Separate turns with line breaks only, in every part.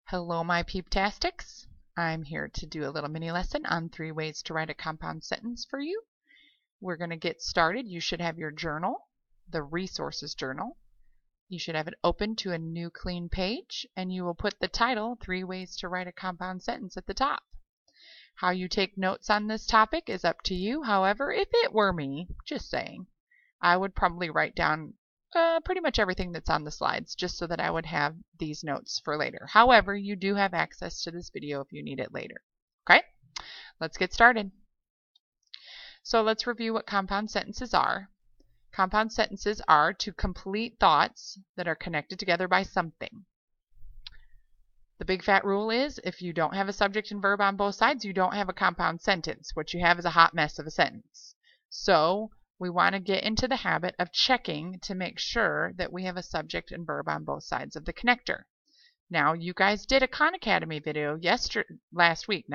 Hello, my peeptastics. I'm here to do a little mini lesson on 3 ways to write a compound sentence for you. We're going to get started. You should have your journal, the resources journal. You should have it open to a new clean page, and you will put the title, 3 ways to write a compound sentence, at the top. How you take notes on this topic is up to you. However, if it were me, just saying, I would probably write down pretty much everything that's on the slides just so that I would have these notes for later. However, you do have access to this video if you need it later. Okay, let's get started. So let's review what compound sentences are. Compound sentences are two complete thoughts that are connected together by something. The big fat rule is if you don't have a subject and verb on both sides, you don't have a compound sentence. What you have is a hot mess of a sentence. So we want to get into the habit of checking to make sure that we have a subject and verb on both sides of the connector. Now, you guys did a Khan Academy video last week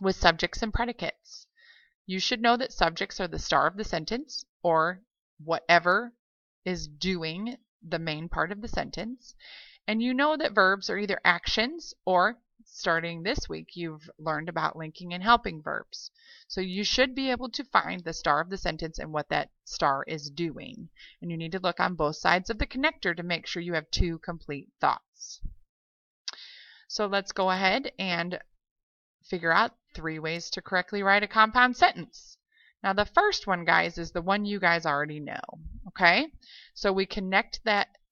with subjects and predicates. You should know that subjects are the star of the sentence, or whatever is doing the main part of the sentence. And you know that verbs are either actions, or starting this week you've learned about linking and helping verbs. So you should be able to find the star of the sentence and what that star is doing. And you need to look on both sides of the connector to make sure you have two complete thoughts. So let's go ahead and figure out 3 ways to correctly write a compound sentence. Now the first one, guys, is the one you guys already know. Okay? So we connect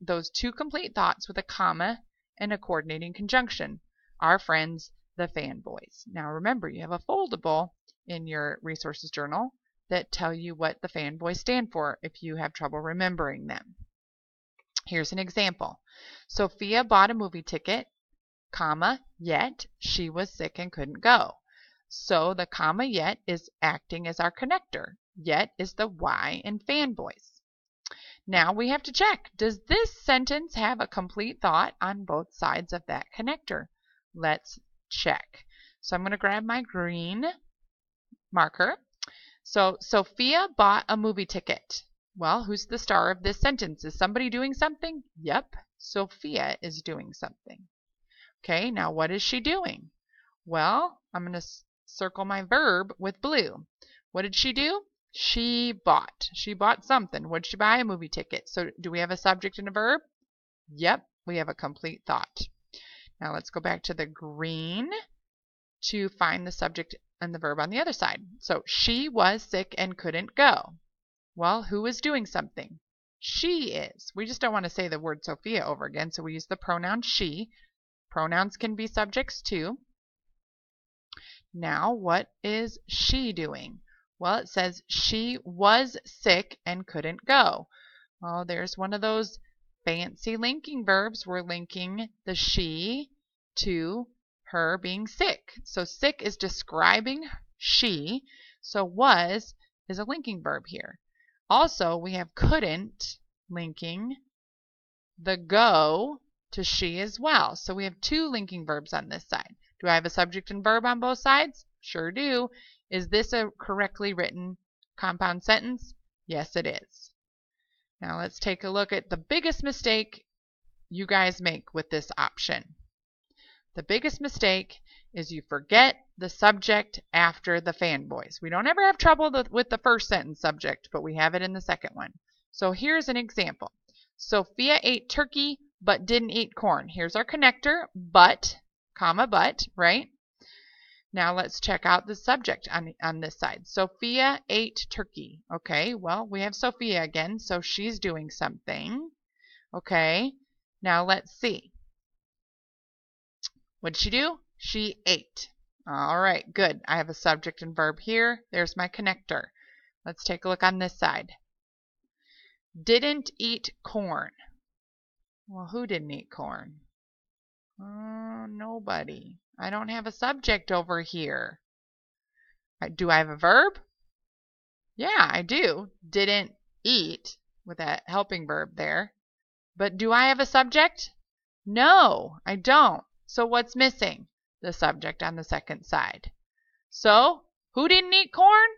those two complete thoughts with a comma and a coordinating conjunction. Our friends, the fanboys. Now remember, you have a foldable in your resources journal that tell you what the fanboys stand for if you have trouble remembering them. Here's an example. Sophia bought a movie ticket, comma, yet she was sick and couldn't go. So the comma yet is acting as our connector. Yet is the Y in fanboys. Now we have to check, does this sentence have a complete thought on both sides of that connector? Let's check. So I'm going to grab my green marker. So Sophia bought a movie ticket. Well, who's the star of this sentence? Is somebody doing something? Yep, Sophia is doing something. Okay, now what is she doing? Well, I'm going to circle my verb with blue. What did she do? She bought. She bought something. What did she buy? A movie ticket. So do we have a subject and a verb? Yep, we have a complete thought. Now let's go back to the green to find the subject and the verb on the other side. So she was sick and couldn't go. Well, who is doing something? She is. We just don't want to say the word Sophia over again, so we use the pronoun she. Pronouns can be subjects too. Now, what is she doing? Well, it says she was sick and couldn't go. Well, there's one of those fancy linking verbs. We're linking the she to her being sick. So sick is describing she. So was is a linking verb here. Also, we have couldn't linking the go to she as well. So we have 2 linking verbs on this side. Do I have a subject and verb on both sides? Sure do. Is this a correctly written compound sentence? Yes, it is. Now let's take a look at the biggest mistake you guys make with this option. The biggest mistake is you forget the subject after the fanboys. We don't ever have trouble with the first sentence subject, but we have it in the second one. So here's an example. Sophia ate turkey but didn't eat corn. Here's our connector, but, comma, but, right? Now let's check out the subject on this side. Sophia ate turkey. Okay, well, we have Sophia again, so she's doing something. Okay, now let's see. What did she do? She ate. All right, good. I have a subject and verb here. There's my connector. Let's take a look on this side. Didn't eat corn. Well, who didn't eat corn? Nobody. I don't have a subject over here. Do I have a verb? Yeah, I do. Didn't eat with that helping verb there. But do I have a subject? No, I don't. So what's missing? The subject on the second side. So, who didn't eat corn?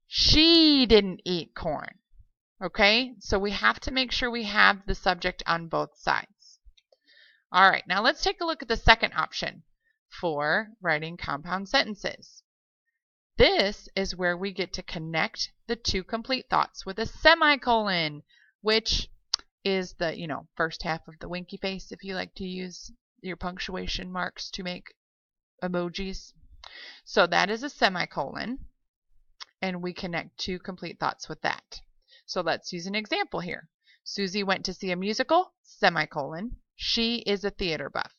She didn't eat corn. Okay, so we have to make sure we have the subject on both sides. All right, now let's take a look at the second option for writing compound sentences. This is where we get to connect the two complete thoughts with a semicolon, which is the, first half of the winky face if you like to use your punctuation marks to make emojis. So that is a semicolon, and we connect two complete thoughts with that. So let's use an example here. Susie went to see a musical, semicolon. She is a theater buff.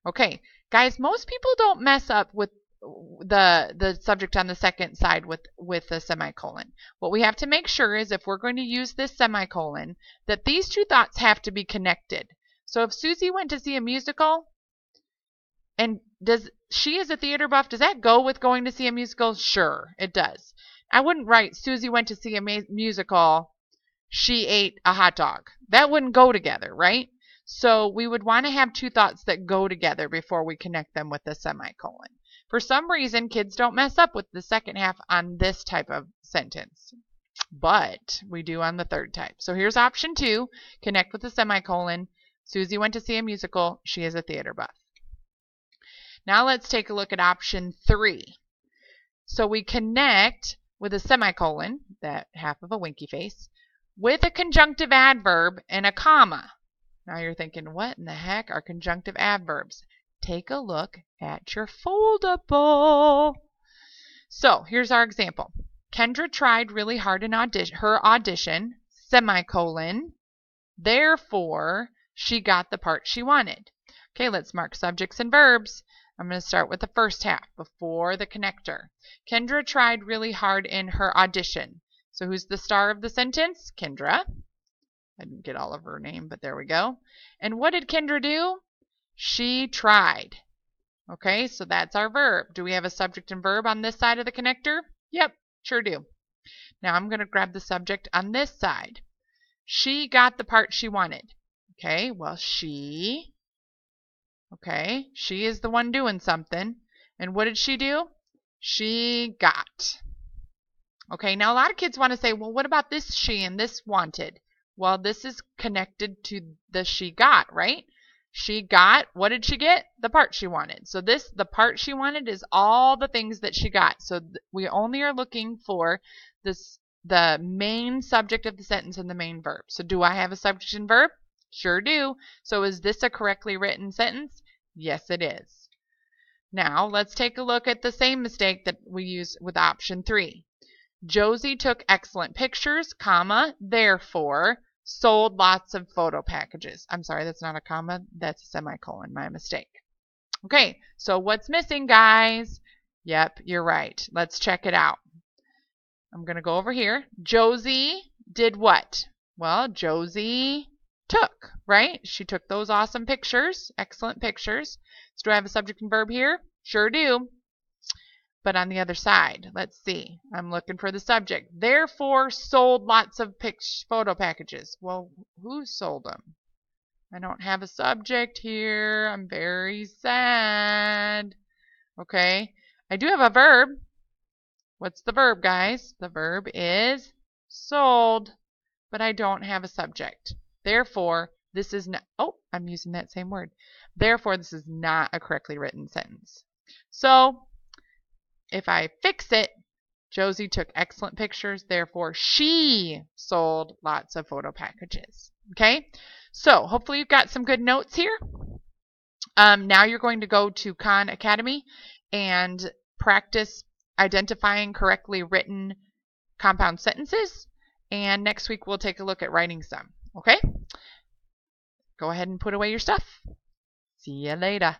Okay, guys, most people don't mess up with the subject on the second side with a semicolon. What we have to make sure is if we're going to use this semicolon, that these two thoughts have to be connected. So if Susie went to see a musical, and she is a theater buff, does that go with going to see a musical? Sure, it does. I wouldn't write Susie went to see a musical, she ate a hot dog. That wouldn't go together, right? So we would want to have two thoughts that go together before we connect them with a semicolon. For some reason, kids don't mess up with the second half on this type of sentence, but we do on the third type. So here's option 2, connect with a semicolon. Susie went to see a musical, she is a theater buff. Now let's take a look at option 3. So we connect with a semicolon, that half of a winky face, with a conjunctive adverb and a comma. Now you're thinking, what in the heck are conjunctive adverbs? Take a look at your foldable. So here's our example. Kendra tried really hard in her audition, semicolon. Therefore, she got the part she wanted. Okay, let's mark subjects and verbs. I'm going to start with the first half before the connector. Kendra tried really hard in her audition. So who's the star of the sentence? Kendra. I didn't get all of her name, but there we go. And what did Kendra do? She tried. Okay, so that's our verb. Do we have a subject and verb on this side of the connector? Yep, sure do. Now I'm going to grab the subject on this side. She got the part she wanted. Okay, well, she is the one doing something. And what did she do? She got. Okay, now a lot of kids want to say, well, what about this she and this wanted? Well, this is connected to the she got, right? She got, what did she get? The part she wanted. So the part she wanted is all the things that she got. So we only are looking for the main subject of the sentence and the main verb. So do I have a subject and verb? Sure do. So is this a correctly written sentence? Yes, it is. Now let's take a look at the same mistake that we use with option 3. Josie took excellent pictures, comma, therefore sold lots of photo packages. I'm sorry, that's not a comma, that's a semicolon, my mistake. Okay, so what's missing, guys? Yep, you're right. Let's check it out. I'm going to go over here. Josie did what? Well, Josie took, right? She took those awesome pictures, excellent pictures. So do I have a subject and verb here? Sure do. But on the other side, let's see. I'm looking for the subject. Therefore, sold lots of photo packages. Well, who sold them? I don't have a subject here. I'm very sad. Okay. I do have a verb. What's the verb, guys? The verb is sold, but I don't have a subject. Therefore, this is not, I'm using that same word. Therefore, this is not a correctly written sentence. So, if I fix it, Josie took excellent pictures, therefore she sold lots of photo packages. Okay? So, hopefully you've got some good notes here. Now you're going to go to Khan Academy and practice identifying correctly written compound sentences. And next week we'll take a look at writing some. Okay? Go ahead and put away your stuff. See you later.